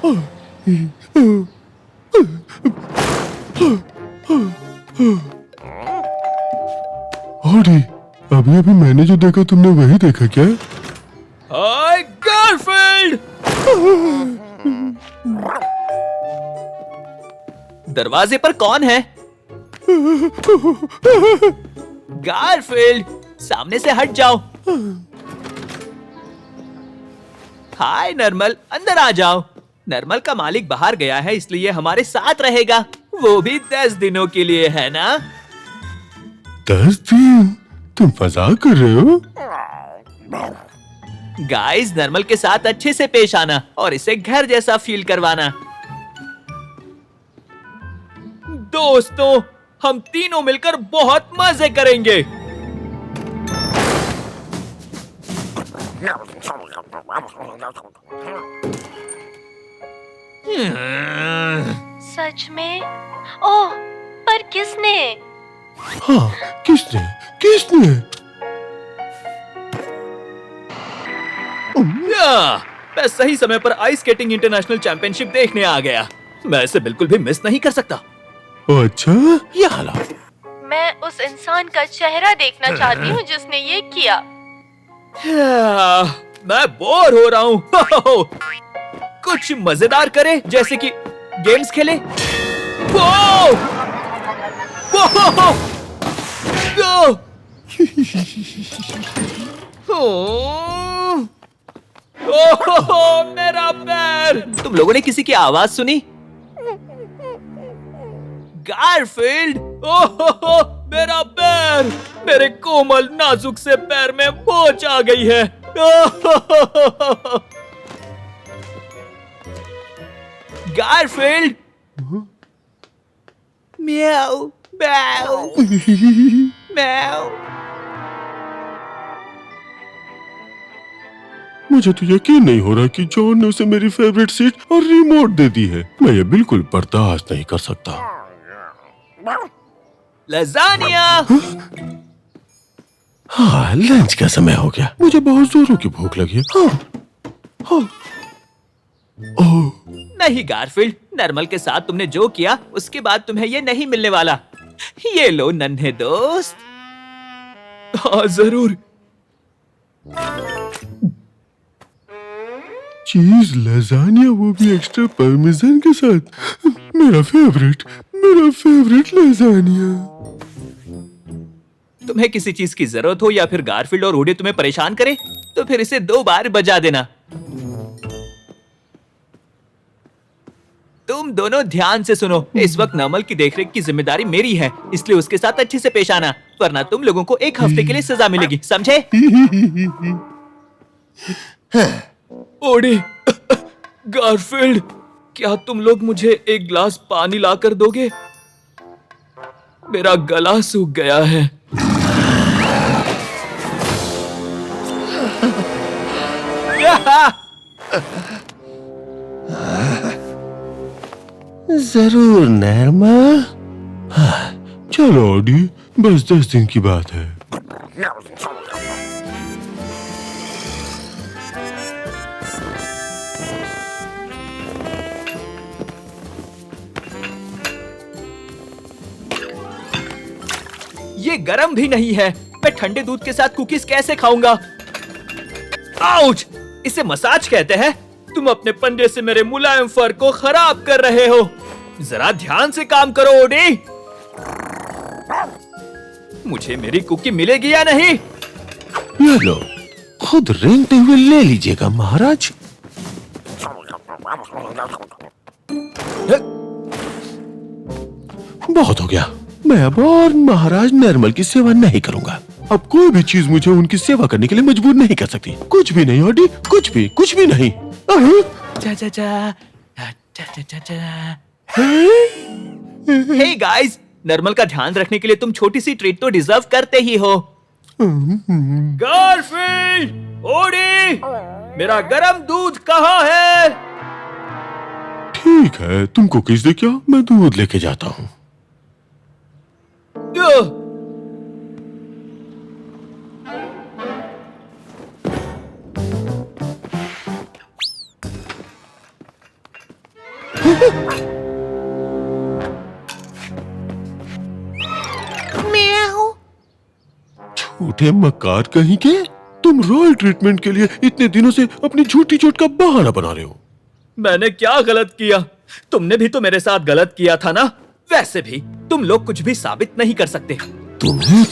ऑडी, अभी अभी मैंने जो देखा तुमने वही देखा क्या? हाय गारफील्ड! दरवाजे पर कौन है? गारफील्ड, सामने से हट जाओ। हाय नर्मल, अंदर आ जाओ। नर्मल का मालिक बाहर गया है, इसलिए हमारे साथ रहेगा। वो भी 10 दिनों के लिए, है ना? 10 दिन? तुम मजाक कर रहे हो? गाइस, नर्मल के साथ अच्छे से पेश आना और इसे घर जैसा फील करवाना। दोस्तों, हम तीनों मिलकर बहुत मजे करेंगे। सच में? ओह, पर किसने? हाँ, किसने? किसने? मैं सही समय पर आइस स्केटिंग इंटरनेशनल चैंपियनशिप देखने आ गया। मैं इसे बिल्कुल भी मिस नहीं कर सकता। अच्छा, ये हालात। मैं उस इंसान का चेहरा देखना चाहती हूँ जिसने ये किया। मैं बोर हो रहा हूँ। कुछ मजेदार करे, जैसे कि गेम्स खेले। वो! ओह, मेरा पैर! तुम लोगों ने किसी की आवाज सुनी? गारफील्ड! ओह, मेरा पैर! मेरे कोमल नाजुक से पैर में मोच आ गई है। गारफील्ड! म्याऊ, म्याऊ, म्याऊ। मुझे तो यकीन नहीं हो रहा कि जॉन ने उसे मेरी फेवरेट सीट और रिमोट दे दी है। मैं ये बिल्कुल बर्दाश्त नहीं कर सकता। लजानिया! हाँ, लंच का समय हो गया। मुझे बहुत जोरों की भूख लगी है। हाँ, हाँ। ओह, नहीं गारफील्ड, नर्मल के साथ तुमने जो किया उसके बाद तुम्हें ये नहीं मिलने वाला। ये लो नन्हे दोस्त। हाँ, जरूर। चीज लजानिया, वो भी एक्स्ट्रा पार्मेजान के साथ। मेरा फेवरेट लजानिया। तुम्हें किसी चीज की जरूरत हो या फिर गारफील्ड और ओडी तुम्हें परेशान करे, तो फिर इसे 2 बार बजा देना। तुम दोनों ध्यान से सुनो। इस वक्त नर्मल की देखरेख की जिम्मेदारी मेरी है, इसलिए उसके साथ अच्छे से पेश आना, वरना तुम लोगों को 1 हफ्ते के लिए सजा मिलेगी, समझे? ओडी, गारफील्ड, क्या तुम लोग मुझे 1 गिलास पानी लाकर दोगे? मेरा गला सूख गया है। जरूर नर्मा। चलो ओडी, बस 10 दिन की बात है। ये गरम भी नहीं है। मैं ठंडे दूध के साथ कुकीज कैसे खाऊंगा? आउच! इसे मसाज कहते हैं। तुम अपने पंजे से मेरे मुलायम फर को खराब कर रहे हो। जरा ध्यान से काम करो ओडी। मुझे मेरी कुकी मिलेगी या नहीं? ये लो, खुद रेंगते हुए ले लीजिएगा महाराज। बहुत हो गया। मैं अब और महाराज नर्मल की सेवा नहीं करूंगा। अब कोई भी चीज मुझे उनकी सेवा करने के लिए मजबूर नहीं कर सकती। कुछ भी नहीं ओडी, कुछ भी नहीं। हे गाइस, नर्मल का ध्यान रखने के लिए तुम छोटी सी ट्रीट तो डिजर्व करते ही हो। गारफील्ड, ओडी, मेरा गरम दूध कहाँ है? ठीक है, तुम कुकीज दे क्या, मैं दूध लेके जाता हूँ। झूठे मक्कार कहीं के, तुम रॉयल ट्रीटमेंट के लिए इतने दिनों से अपनी झूठी चोट का बहाना बना रहे हो। मैंने क्या गलत किया? तुमने भी तो मेरे साथ गलत किया था ना? वैसे भी तुम लोग कुछ भी साबित नहीं कर सकते। तुम्हें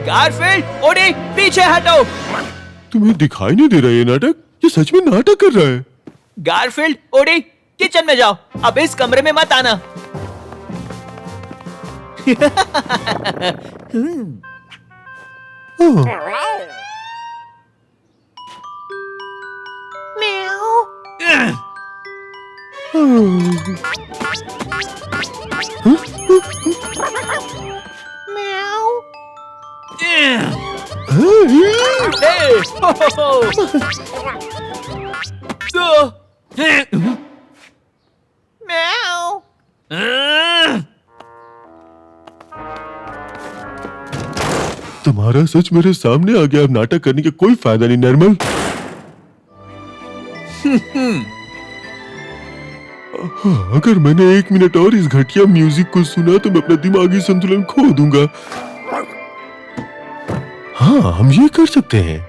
गारफील्ड, ओडी, पीछे हटो। तुम्हें दिखाई नहीं दे रहा ये नाटक? ये सच में नाटक कर रहा है। गारफील्ड, ओडी, किचन में जाओ। अब इस कमरे में मत आना। हे, हो, हो। तो, म्याऊ। तुम्हारा सच मेरे सामने आ गया। अब नाटक करने का कोई फायदा नहीं निर्मल। हाँ, अगर मैंने 1 मिनट और इस घटिया म्यूजिक को सुना तो मैं अपना दिमागी संतुलन खो दूंगा। हाँ, हम ये कर सकते हैं।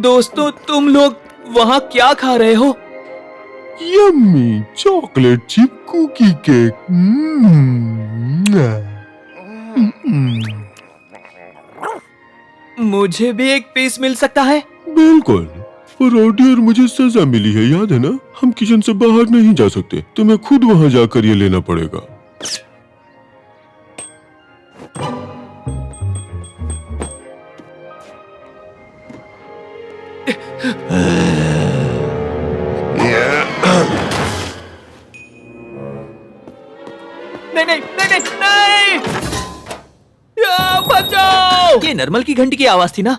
दोस्तों, तुम लोग वहाँ क्या खा रहे हो? Yummy chocolate chip cookie cake. मुझे भी एक पीस मिल सकता है? बिल्कुल। और ऑडी और मुझे सजा मिली है, याद है ना? हम किचन से बाहर नहीं जा सकते, तुम्हें खुद वहाँ जाकर ये लेना पड़ेगा। नहीं नहीं नहीं नहीं नहीं! या, बचाओ! ये नरमल की घंटी की आवाज थी ना?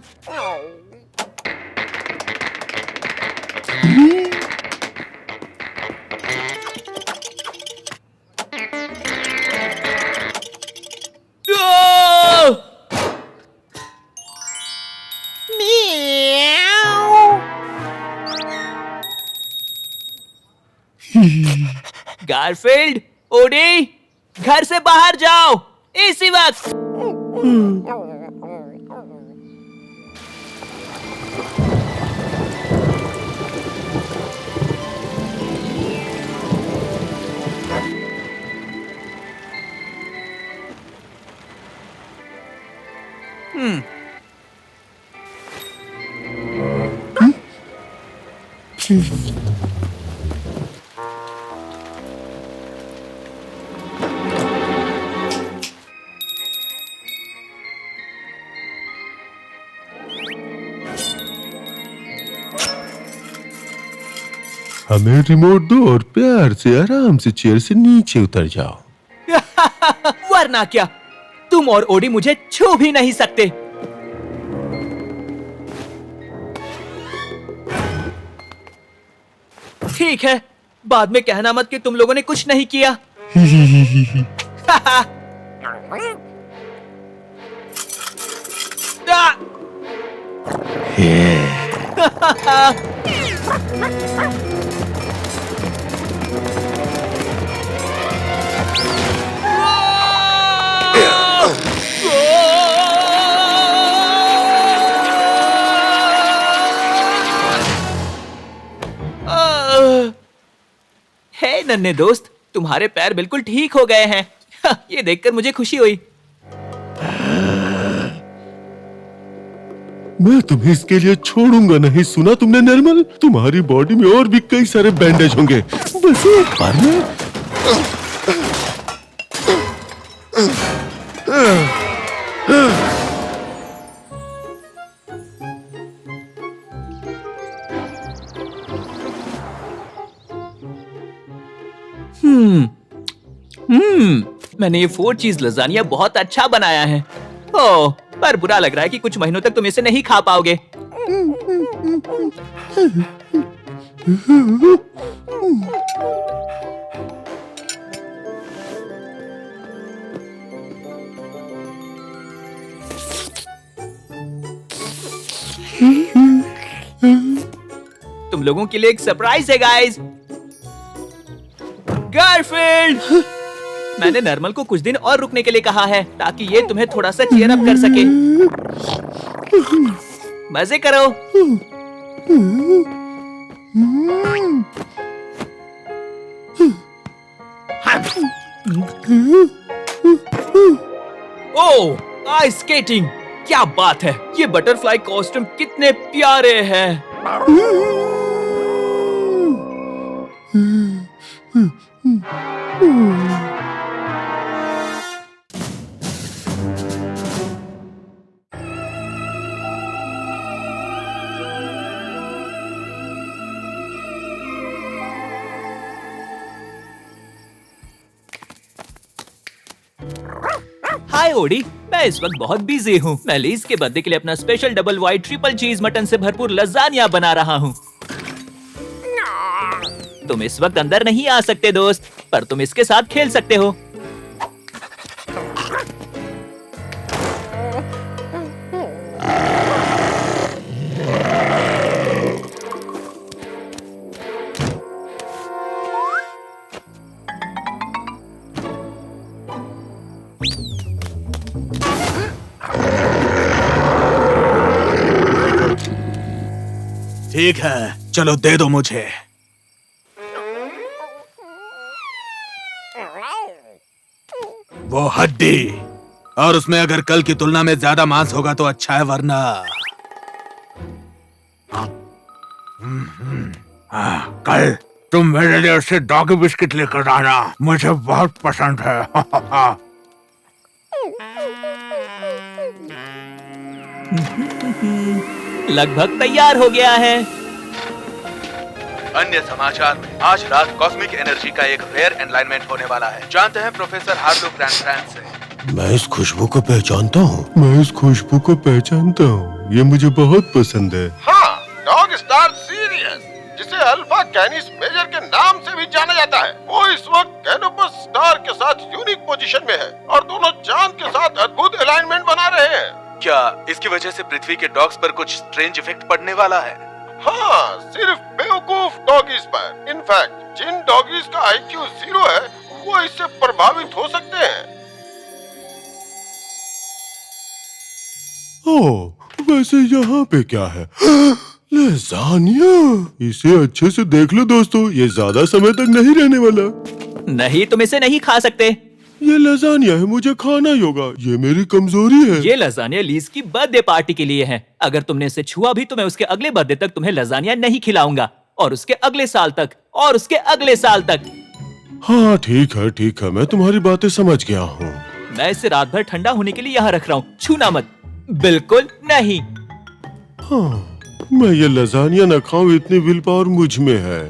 गारफील्ड, ओडी, घर से बाहर जाओ इसी वक्त। हमें रिमोट दो और प्यार से आराम से चेयर से नीचे उतर जाओ। वरना क्या, तुम और ओडी मुझे छू भी नहीं सकते। ठीक है, बाद में कहना मत कि तुम लोगों ने कुछ नहीं किया। हे नन्हे दोस्त, तुम्हारे पैर बिल्कुल ठीक हो गए हैं। ये देखकर मुझे खुशी हुई। मैं तुम्हें इसके लिए छोड़ूंगा नहीं, सुना तुमने निर्मल? तुम्हारी बॉडी में और भी कई सारे बैंडेज होंगे, बस एक बार में। मैंने ये 4 चीज लजानिया बहुत अच्छा बनाया है। ओह, पर बुरा लग रहा है कि कुछ महीनों तक तुम इसे नहीं खा पाओगे। तुम लोगों के लिए एक सरप्राइज है गाइस। गारफील्ड, मैंने नर्मल को कुछ दिन और रुकने के लिए कहा है ताकि ये तुम्हें थोड़ा सा चीयर अप कर सके। मजे करो। ओह, आइस स्केटिंग, क्या बात है। ये बटरफ्लाई कॉस्ट्यूम कितने प्यारे हैं। हाय ओडी, मैं इस वक्त बहुत बिजी हूँ। मैं लीज के बर्थडे के लिए अपना स्पेशल डबल वाइट ट्रिपल चीज मटन से भरपूर लजानिया बना रहा हूँ। तुम इस वक्त अंदर नहीं आ सकते दोस्त, पर तुम इसके साथ खेल सकते हो। ठीक है, चलो दे दो मुझे। वो हड्डी, और उसमें अगर कल की तुलना में ज्यादा मांस होगा तो अच्छा है, वरना कल तुम मेरे लिए उससे डॉगी बिस्किट लेकर आना, मुझे बहुत पसंद है। लगभग तैयार हो गया है। अन्य समाचार में आज रात कॉस्मिक एनर्जी का एक रेयर एनलाइनमेंट होने वाला है। जानते हैं प्रोफेसर हार्लो ग्रैंड से। मैं इस खुशबू को पहचानता हूँ। मैं इस खुशबू को पहचानता हूँ, ये मुझे बहुत पसंद है। हाँ, डॉग स्टार सीरियस, जिसे अल्फा कैनिस मेजर के नाम से भी जाना जाता है, वो इस वक्त कैनोपस स्टार के साथ यूनिक पोजीशन में है और दोनों चांद के साथ अद्भुत अलाइनमेंट बना रहे हैं। क्या इसकी वजह से पृथ्वी के डॉग्स पर कुछ स्ट्रेंज इफेक्ट पड़ने वाला है? हाँ, सिर्फ बेवकूफ डॉगीज पर। इनफैक्ट जिन डॉगीज का IQ 0 है, वो इससे प्रभावित हो सकते हैं। ओह, वैसे यहाँ पे क्या है? लजानिया। इसे अच्छे से देख लो दोस्तों, ये ज्यादा समय तक नहीं रहने वाला। नहीं, तुम इसे नहीं खा सकते। ये लजानिया है, मुझे खाना ही होगा, ये मेरी कमजोरी है। ये लजानिया लीज की बर्थडे पार्टी के लिए है। अगर तुमने इसे छुआ भी तो मैं उसके अगले बर्थडे तक तुम्हें लजानिया नहीं खिलाऊंगा, और उसके अगले साल तक, और उसके अगले साल तक। हाँ ठीक है, मैं तुम्हारी बातें समझ गया हूँ। मैं इसे रात भर ठंडा होने के लिए यहाँ रख रहा हूँ, छूना मत। बिल्कुल नहीं। हाँ, मैं ये लजानिया न खाऊं, इतनी विल पावर मुझ में है।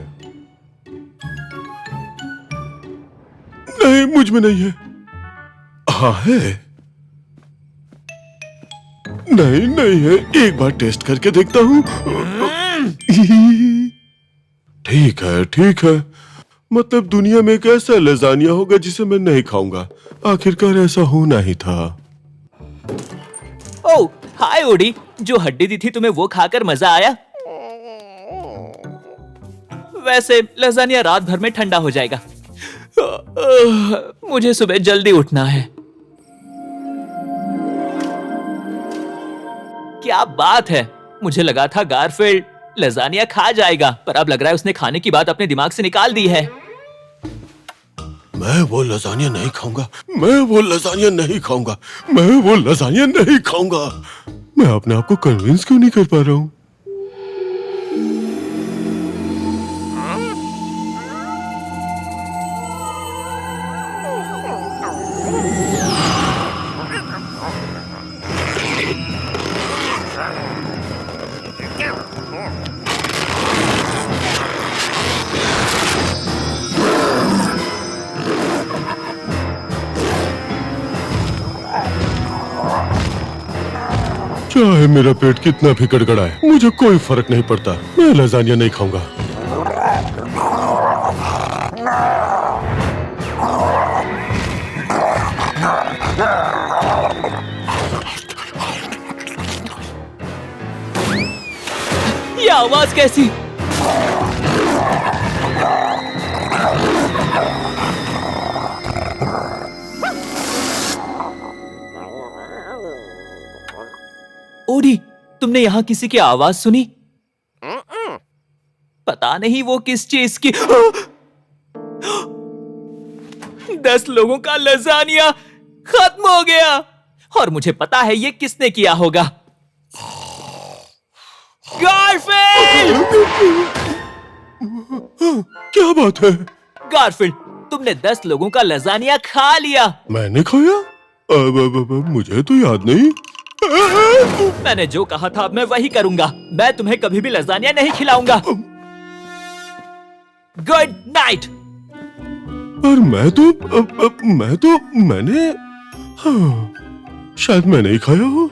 नहीं, मुझ में नहीं है। हाँ है। नहीं है, एक बार टेस्ट करके देखता हूँ। ठीक है। मतलब दुनिया में एक ऐसा लजानिया होगा जिसे मैं नहीं खाऊंगा। आखिरकार ऐसा होना ही था। ओह, हाय ओडी, जो हड्डी दी थी तुम्हें वो खाकर मजा आया? वैसे लजानिया रात भर में ठंडा हो जाएगा। मुझे सुबह जल्दी उठना है। क्या बात है, मुझे लगा था गारफील्ड लजानिया खा जाएगा, पर अब लग रहा है उसने खाने की बात अपने दिमाग से निकाल दी है। मैं वो लजानिया नहीं खाऊंगा। मैं अपने आप को कन्विंस क्यों नहीं कर पा रहा हूँ? चाहे मेरा पेट कितना भी गड़गड़ाए, मुझे कोई फर्क नहीं पड़ता। मैं लजानिया नहीं खाऊंगा। ये आवाज कैसी? ओडी, तुमने यहाँ किसी की आवाज सुनी? पता नहीं वो किस चीज की। 10 लोगों का लजानिया खत्म हो गया, और मुझे पता है ये किसने किया होगा। गारफील्ड! क्या बात है? गारफील्ड, तुमने 10 लोगों का लजानिया खा लिया। मैंने खाया? अब मुझे तो याद नहीं। मैंने जो कहा था अब मैं वही करूंगा। मैं तुम्हें कभी भी लजानिया नहीं खिलाऊंगा। Good night. पर मैंने हाँ, शायद मैं नहीं खाया हो।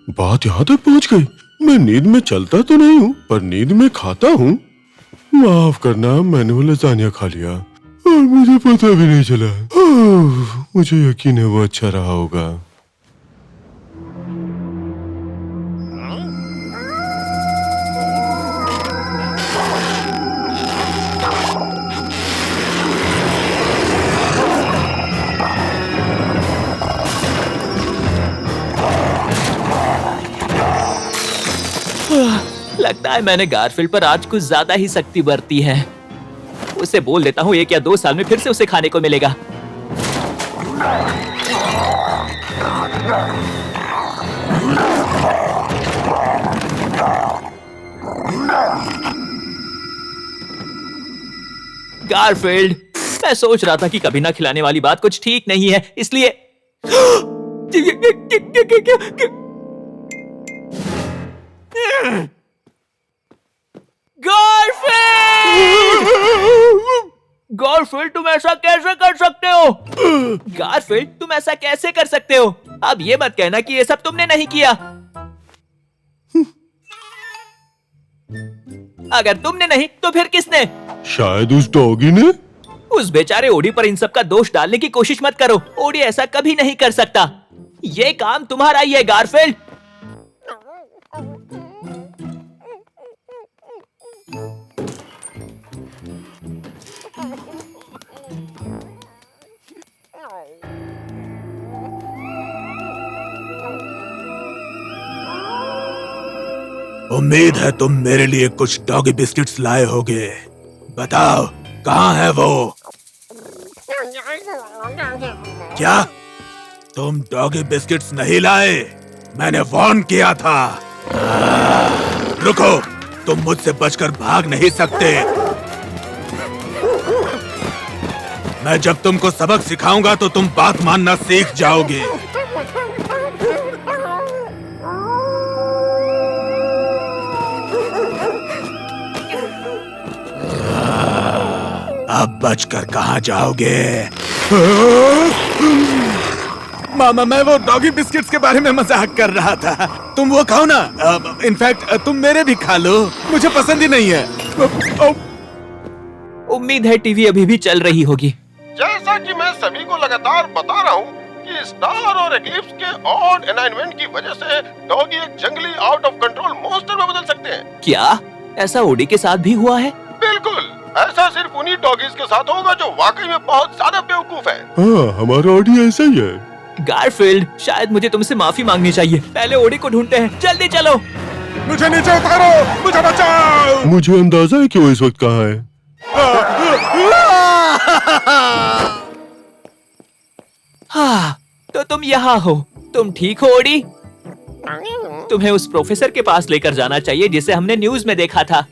बात यहाँ तक पहुँच गई। मैं नींद में चलता तो नहीं हूँ, पर नींद में खाता हूँ। माफ करना, मैंने वो लजानिया खा लिया और मुझे पता भी नहीं चला। मुझे यकीन है वो अच्छा रहा होगा। लगता है मैंने गारफील्ड पर आज कुछ ज्यादा ही सख्ती बरती है। उसे बोल देता हूँ 1 या 2 साल में फिर से उसे खाने को मिलेगा। गारफील्ड, मैं सोच रहा था कि कभी ना खिलाने वाली बात कुछ ठीक नहीं है, इसलिए गारफील्ड, तुम ऐसा कैसे कर सकते हो? गारफील्ड, तुम ऐसा कैसे कर सकते हो? अब ये मत कहना कि ये सब तुमने नहीं किया। अगर तुमने नहीं तो फिर किसने? शायद उस डॉगी ने। उस बेचारे ओडी पर इन सब का दोष डालने की कोशिश मत करो। ओडी ऐसा कभी नहीं कर सकता। ये काम तुम्हारा ही है गारफील्ड। उम्मीद है तुम मेरे लिए कुछ डॉगी बिस्किट्स लाए होगे। बताओ, कहाँ है वो? क्या तुम डॉगी बिस्किट्स नहीं लाए? मैंने वार्न किया था। रुको, तुम मुझसे बचकर भाग नहीं सकते। मैं जब तुमको सबक सिखाऊंगा तो तुम बात मानना सीख जाओगे। अब बचकर कहाँ जाओगे? मामा, मैं वो डॉगी बिस्किट्स के बारे में मजाक कर रहा था। तुम वो खाओ ना। इनफैक्ट तुम मेरे भी खा लो, मुझे पसंद ही नहीं है। उम्मीद है टीवी अभी भी चल रही होगी। जैसा कि मैं सभी को लगातार बता रहा हूँ कि स्टार और एक्लिप्स के ऑड अलाइनमेंट की वजह से डॉगी एक जंगली आउट ऑफ कंट्रोल मॉन्स्टर में बदल सकते हैं। क्या ऐसा ओडी के साथ भी हुआ है? बिल्कुल, ऐसा सिर्फ उन्हीं डॉगीज के साथ होगा जो वाकई में बहुत ज्यादा बेवकूफ है। हाँ, हमारा ओडी ऐसा ही है। गारफील्ड, शायद मुझे तुमसे माफी मांगनी चाहिए। पहले ओडी को ढूंढते हैं, जल्दी चलो। मुझे नीचे उतारो, मुझे बचाओ। मुझे अंदाजा है कि वो इस वक्त कहाँ है। हाँ, तो तुम यहाँ हो। तुम ठीक हो ओडी? तुम्हें उस प्रोफेसर के पास लेकर जाना चाहिए जिसे हमने न्यूज में देखा था।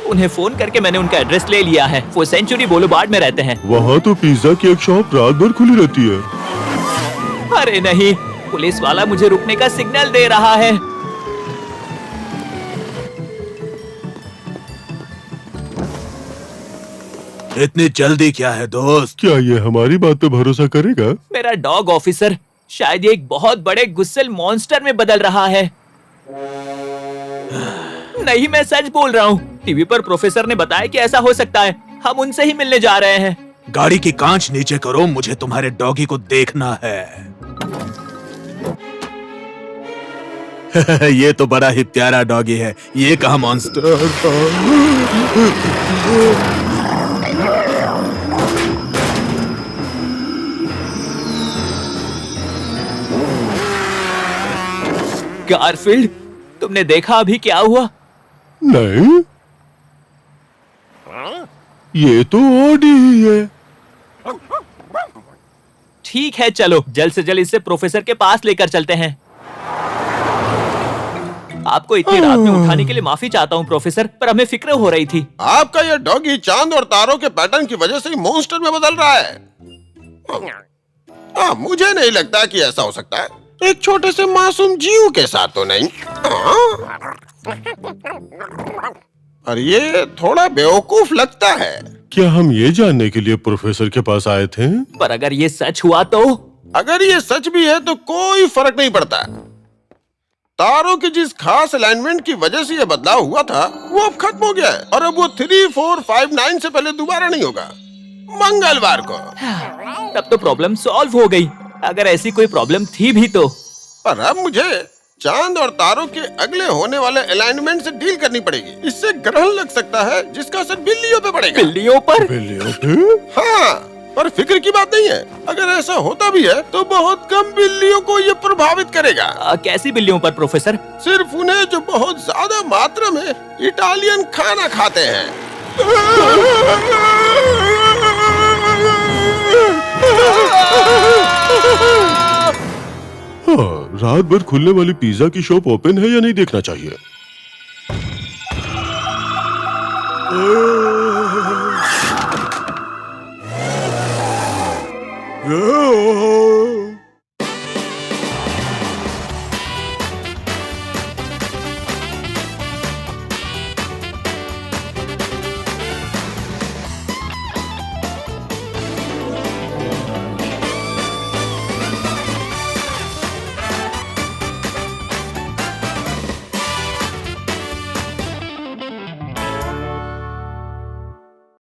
उन्हें फोन करके मैंने उनका एड्रेस ले लिया है। वो सेंचुरी बोulevard में रहते हैं। वहाँ तो पिज्जा की एक शॉप रात भर खुली रहती है। अरे नहीं, पुलिस वाला मुझे रुकने का सिग्नल दे रहा है। इतनी जल्दी क्या है दोस्त? क्या ये हमारी बात पे भरोसा करेगा? मेरा डॉग ऑफिसर शायद ये एक बहुत बड़े गुस्सेल मॉन्स्टर में बदल रहा है। नहीं, मैं सच बोल रहा हूँ। टीवी पर प्रोफेसर ने बताया कि ऐसा हो सकता है। हम उनसे ही मिलने जा रहे हैं। गाड़ी की कांच नीचे करो, मुझे तुम्हारे डॉगी को देखना है। ये तो बड़ा ही प्यारा डॉगी है। ये कहाँ मॉन्स्टर? गारफील्ड, तुमने देखा अभी क्या हुआ? नहीं, ये तो ओडी ही है। ठीक है, चलो जल्द से जल्द इसे प्रोफेसर के पास लेकर चलते हैं। आपको इतनी रात में उठाने के लिए माफी चाहता हूँ प्रोफेसर, पर हमें फिक्र हो रही थी। आपका ये डॉगी चांद और तारों के पैटर्न की वजह से ही मॉन्स्टर में बदल रहा है। मुझे नहीं लगता कि ऐसा हो सकता है। एक छोटे से मासूम जीव के साथ तो नहीं। और ये थोड़ा बेवकूफ लगता है। क्या हम ये जानने के लिए प्रोफेसर के पास आए थे? पर अगर ये सच हुआ तो? अगर ये सच भी है तो कोई फर्क नहीं पड़ता। तारों की जिस खास अलाइनमेंट की वजह से ये बदलाव हुआ था वो अब खत्म हो गया है और अब वो 3, 4, 5, 9 से पहले दोबारा नहीं होगा। मंगलवार को। तब तो प्रॉब्लम सॉल्व हो गई। अगर ऐसी कोई प्रॉब्लम थी भी तो। पर अब मुझे चांद और तारों के अगले होने वाले अलाइनमेंट से डील करनी पड़ेगी। इससे ग्रहण लग सकता है जिसका असर बिल्लियों पे पड़ेगा। बिल्लियों पर? बिल्लियों पे? हाँ, पर फिक्र की बात नहीं है। अगर ऐसा होता भी है तो बहुत कम बिल्लियों को ये प्रभावित करेगा। कैसी बिल्लियों पर प्रोफेसर? सिर्फ उन्हें जो बहुत ज्यादा मात्रा में इटालियन खाना खाते हैं। हाँ, रात भर खुलने वाली पिज्जा की शॉप ओपन है या नहीं देखना चाहिए।